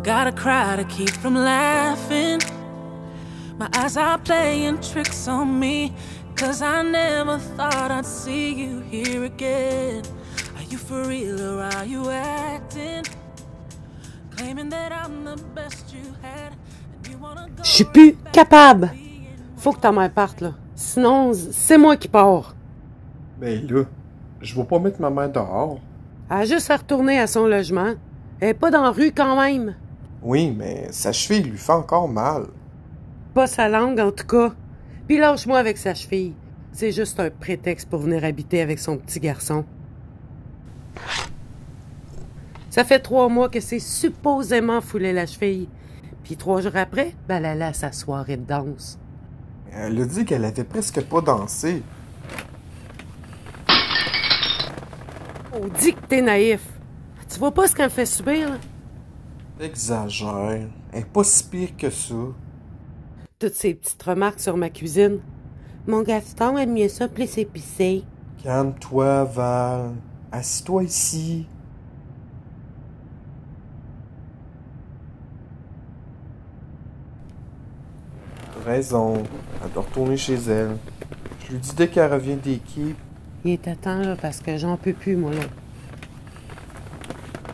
Gotta cry to keep from laughing. My eyes are playing tricks on me, 'cause I never thought I'd see you here again. Are you for real or are you acting? Claiming that I'm the best you had. Je suis plus capable. Faut que ta mère parte, là. Sinon, c'est moi qui pars. Ben là, je vais pas mettre ma mère dehors. Elle a juste à retourner à son logement. Elle est pas dans la rue quand même. Oui, mais sa cheville lui fait encore mal. Pas sa langue, en tout cas. Puis lâche-moi avec sa cheville. C'est juste un prétexte pour venir habiter avec son petit garçon. Ça fait 3 mois que c'est supposément foulé la cheville. Puis 3 jours après, ben elle allait à sa soirée de danse. Elle a dit qu'elle avait presque pas dansé. On dit que t'es naïf. Tu vois pas ce qu'elle me fait subir, là? Exagère. Elle est pas si pire que ça. Toutes ces petites remarques sur ma cuisine. Mon Gaston aime mieux ça plus épicé. Calme-toi, Val. Assis-toi ici. T'as raison. Elle doit retourner chez elle. Je lui dis dès qu'elle revient d'équipe. Il était temps, là, parce que j'en peux plus, moi, là.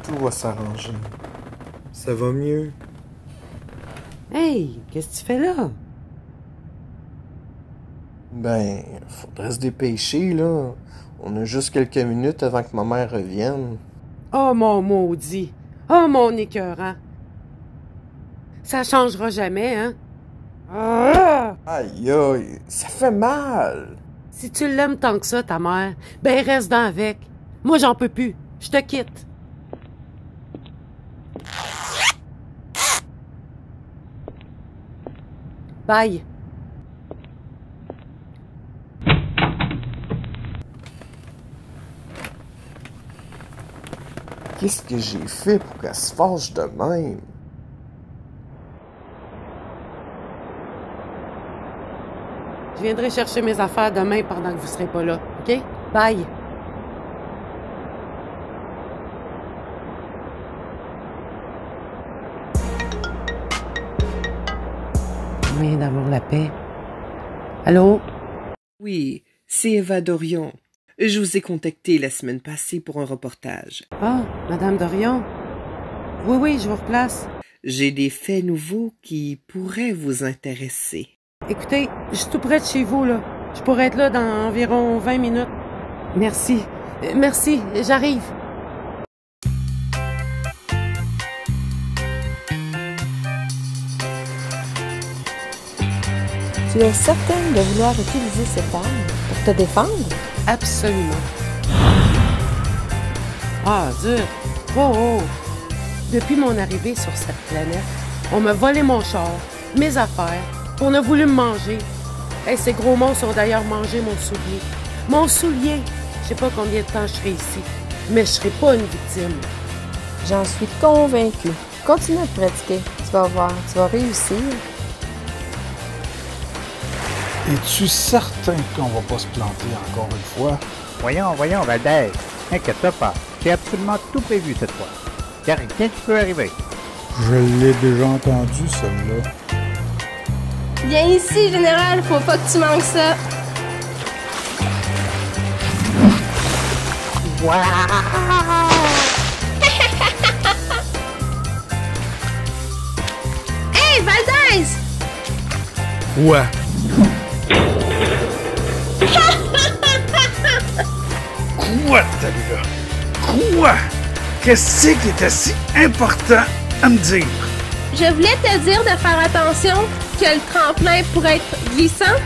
Tout va s'arranger. Ça va mieux. Hey, qu'est-ce que tu fais là? Ben, faudrait se dépêcher, là. On a juste quelques minutes avant que ma mère revienne. Oh, mon maudit! Oh, mon écœurant! Ça changera jamais, hein? Ah! Aïe, aïe, ça fait mal. Si tu l'aimes tant que ça, ta mère, ben reste-en avec. Moi, j'en peux plus. Je te quitte. Bye. Qu'est-ce que j'ai fait pour qu'elle se fâche de même? Je viendrai chercher mes affaires demain pendant que vous serez pas là, OK? Bye. Moyen d'avoir la paix. Allô? Oui, c'est Eva Dorion. Je vous ai contacté la semaine passée pour un reportage. Ah, Madame Dorion? Oui, je vous replace. J'ai des faits nouveaux qui pourraient vous intéresser. Écoutez, je suis tout près de chez vous, là. Je pourrais être là dans environ 20 minutes. Merci. Merci, j'arrive. Tu es certaine de vouloir utiliser cette arme pour te défendre? Absolument. Ah, dur. Oh. Depuis mon arrivée sur cette planète, on m'a volé mon char, mes affaires, on a voulu me manger. Hey, ces gros monstres ont d'ailleurs mangé mon soulier. Mon soulier! Je sais pas combien de temps je serai ici, mais je serai pas une victime. J'en suis convaincue. Continue à pratiquer. Tu vas voir, tu vas réussir. Es-tu certain qu'on va pas se planter encore une fois? Voyons, Valdez. Inquiète-toi pas. J'ai absolument tout prévu cette fois. Car rien qui peut arriver. Je l'ai déjà entendu, celle-là. Viens ici, général. Faut pas que tu manques ça. Hey, Valdez! Ouais. Quoi, t'as là? Quoi? Qu'est-ce qui était si important à me dire? Je voulais te dire de faire attention, que le tremplin pourrait être glissant.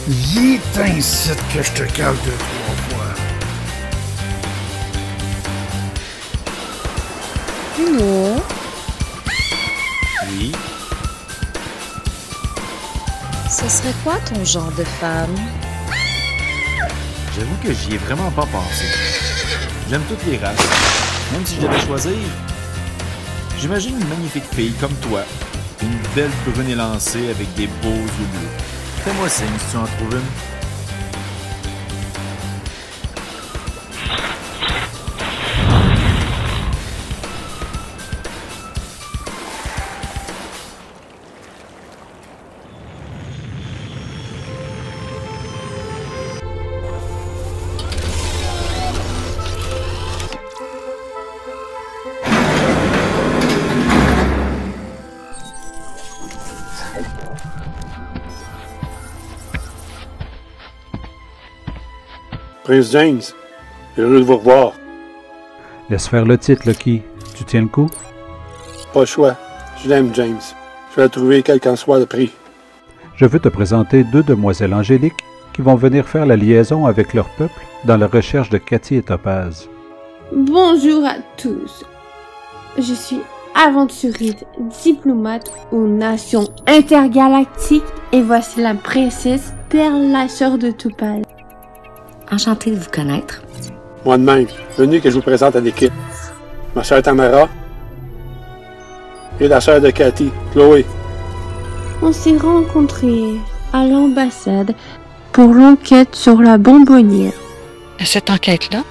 Il est ainsi que je te cale 2-3 fois. Non. Oui. Ce serait quoi ton genre de femme? J'avoue que j'y ai vraiment pas pensé. J'aime toutes les races. Même si je devais choisir, j'imagine une magnifique fille comme toi. Une belle brune élancée avec des beaux yeux bleus. Fais-moi signe si tu en trouves une. Prince James, heureux de vous revoir. Laisse faire le titre, Lucky. Tu tiens le coup? Pas le choix. Je l'aime, James. Je vais le trouver quel qu'en soit le prix. Je veux te présenter 2 demoiselles angéliques qui vont venir faire la liaison avec leur peuple dans la recherche de Cathy et Topaz. Bonjour à tous. Je suis aventurière, diplomate aux nations intergalactiques et voici la princesse Perle, la sœur de Topaz. Enchantée de vous connaître. Moi de même, venu que je vous présente à l'équipe. Ma sœur Tamara et la sœur de Cathy, Chloé. On s'est rencontrés à l'ambassade pour l'enquête sur la bonbonnière. Cette enquête-là?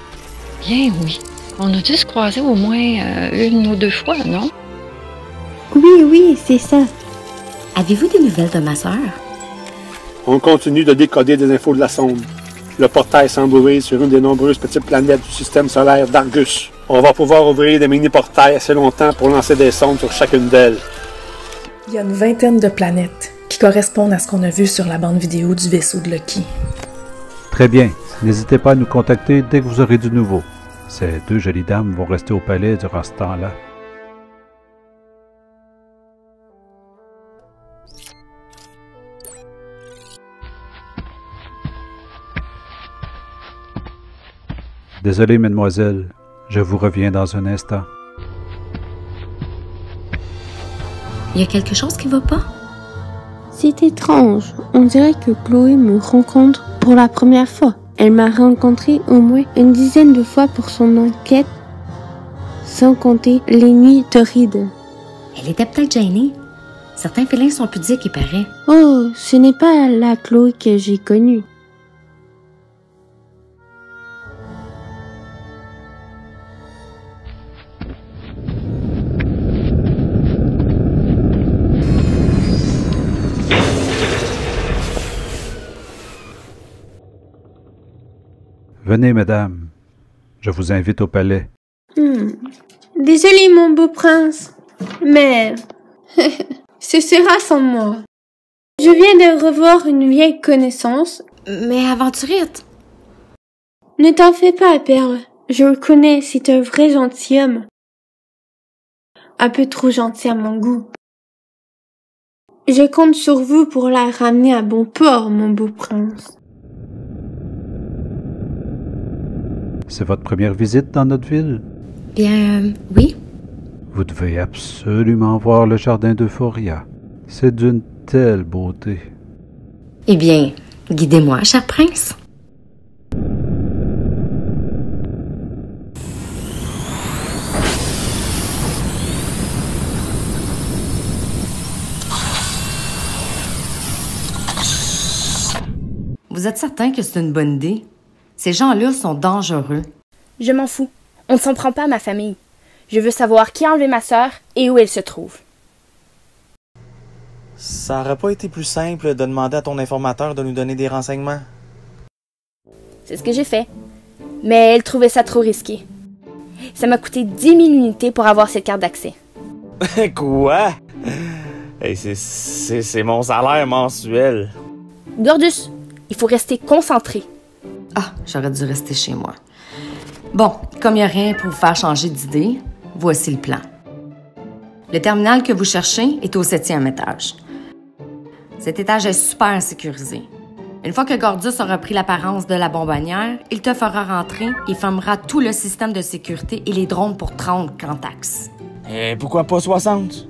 Bien oui. On a dû se croiser au moins 1 ou 2 fois, non? Oui, c'est ça. Avez-vous des nouvelles de ma sœur? On continue de décoder des infos de la sonde. Le portail semble ouvrir sur une des nombreuses petites planètes du système solaire d'Argus. On va pouvoir ouvrir des mini-portails assez longtemps pour lancer des sondes sur chacune d'elles. Il y a une 20aine de planètes qui correspondent à ce qu'on a vu sur la bande vidéo du vaisseau de Lucky. Très bien. N'hésitez pas à nous contacter dès que vous aurez du nouveau. Ces 2 jolies dames vont rester au palais durant ce temps-là. Désolé, mesdemoiselles. Je vous reviens dans un instant. Il y a quelque chose qui va pas? C'est étrange. On dirait que Chloé me rencontre pour la première fois. Elle m'a rencontré au moins une dizaine de fois pour son enquête, sans compter les nuits torrides. Elle était peut-être gênée. Certains félins sont pudiques, il paraît. Oh, ce n'est pas la Chloé que j'ai connue. Venez, madame. Je vous invite au palais. Désolé, mon beau prince, mais ce sera sans moi. Je viens de revoir une vieille connaissance. Mais aventurière. Ne t'en fais pas, Perle. Je le connais, c'est un vrai gentilhomme. Un peu trop gentil à mon goût. Je compte sur vous pour la ramener à bon port, mon beau prince. C'est votre première visite dans notre ville? Bien, oui. Vous devez absolument voir le jardin d'Euphoria. C'est d'une telle beauté. Eh bien, guidez-moi, cher prince. Vous êtes certain que c'est une bonne idée? Ces gens-là sont dangereux. Je m'en fous. On ne s'en prend pas à ma famille. Je veux savoir qui a enlevé ma sœur et où elle se trouve. Ça aurait pas été plus simple de demander à ton informateur de nous donner des renseignements? C'est ce que j'ai fait. Mais elle trouvait ça trop risqué. Ça m'a coûté 10 000 unités pour avoir cette carte d'accès. Quoi? Hey, c'est mon salaire mensuel. Gordus, il faut rester concentré. Ah, j'aurais dû rester chez moi. Bon, comme il n'y a rien pour vous faire changer d'idée, voici le plan. Le terminal que vous cherchez est au 7e étage. Cet étage est super sécurisé. Une fois que Gordus aura pris l'apparence de la bonbonnière, il te fera rentrer et fermera tout le système de sécurité et les drones pour 30 Quantax. Et pourquoi pas 60?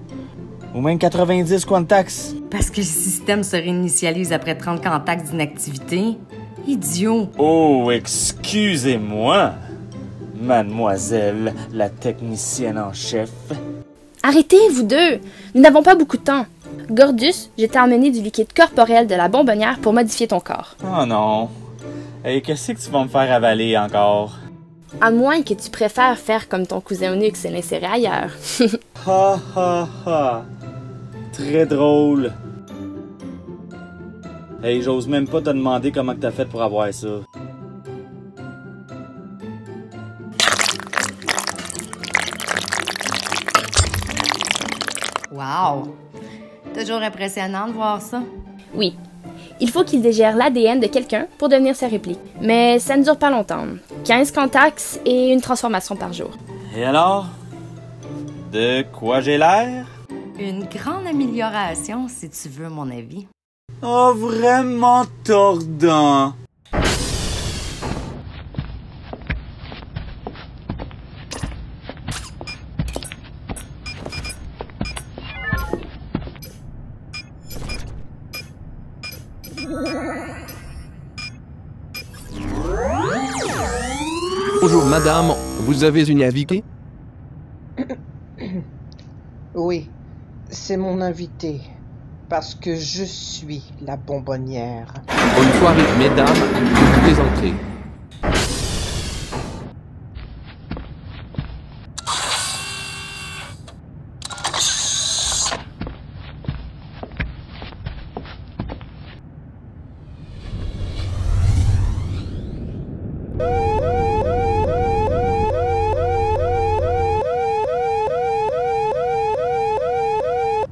Ou même 90 Quantax? Parce que le système se réinitialise après 30 Quantax d'inactivité. Idiot! Oh, excusez-moi, mademoiselle la technicienne en chef. Arrêtez, vous deux! Nous n'avons pas beaucoup de temps. Gordus, je t'ai emmené du liquide corporel de la bonbonnière pour modifier ton corps. Oh non! Et qu'est-ce que tu vas me faire avaler encore? À moins que tu préfères faire comme ton cousin Onyx et l'insérer ailleurs. Ha ha ha! Très drôle! Hey, j'ose même pas te demander comment t'as fait pour avoir ça. Wow! Toujours impressionnant de voir ça. Oui. Il faut qu'il dégère l'ADN de quelqu'un pour devenir sa réplique. Mais ça ne dure pas longtemps. 15 contacts et une transformation par jour. Et alors? De quoi j'ai l'air? Une grande amélioration, si tu veux mon avis. Oh, vraiment tordant! Bonjour madame, vous avez une invitée? Oui, c'est mon invité. Parce que je suis la bonbonnière. Bonne soirée, mesdames, vous pouvez entrer.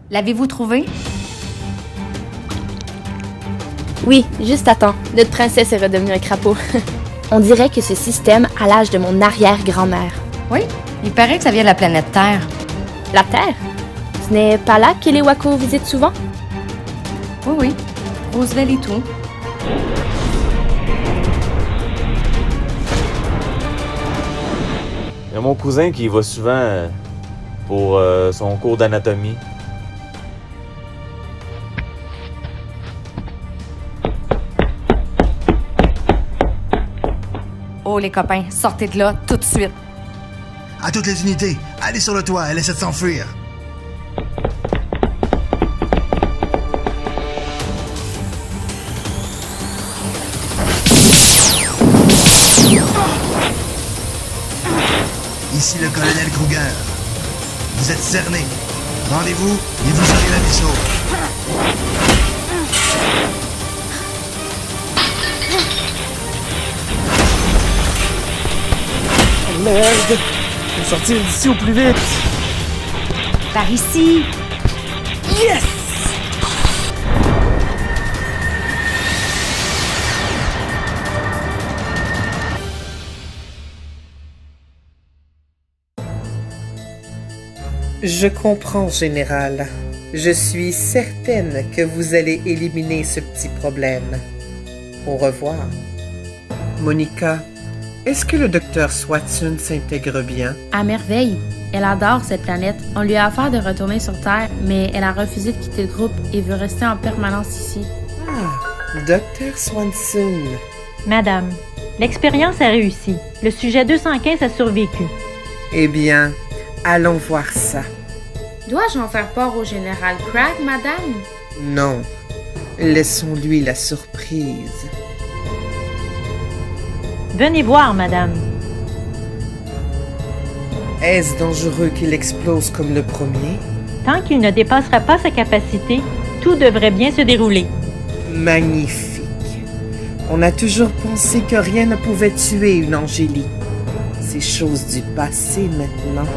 L'avez-vous trouvé? Oui, juste à temps. Notre princesse est redevenue un crapaud. On dirait que ce système a l'âge de mon arrière-grand-mère. Oui, il paraît que ça vient de la planète Terre. La Terre? Ce n'est pas là que les Wako visitent souvent? Oui, oui. Roosevelt et tout. Il y a mon cousin qui y va souvent pour son cours d'anatomie. Oh, les copains, sortez de là tout de suite. À toutes les unités, allez sur le toit, elle essaie de s'enfuir. Ici le colonel Kruger. Vous êtes cerné. Rendez-vous et vous aurez la mission. Merde! Faut sortir d'ici au plus vite! Par ici! Yes! Je comprends, Général. Je suis certaine que vous allez éliminer ce petit problème. Au revoir. Monica, est-ce que le docteur Swatson s'intègre bien? À merveille. Elle adore cette planète. On lui a offert de retourner sur Terre, mais elle a refusé de quitter le groupe et veut rester en permanence ici. Ah, docteur Swanson. Madame, l'expérience a réussi. Le sujet 215 a survécu. Eh bien, allons voir ça. Dois-je en faire part au général Cragg, madame? Non. Laissons-lui la surprise. Venez voir, madame. Est-ce dangereux qu'il explose comme le premier? Tant qu'il ne dépassera pas sa capacité, tout devrait bien se dérouler. Magnifique. On a toujours pensé que rien ne pouvait tuer une Angélique. C'est chose du passé maintenant.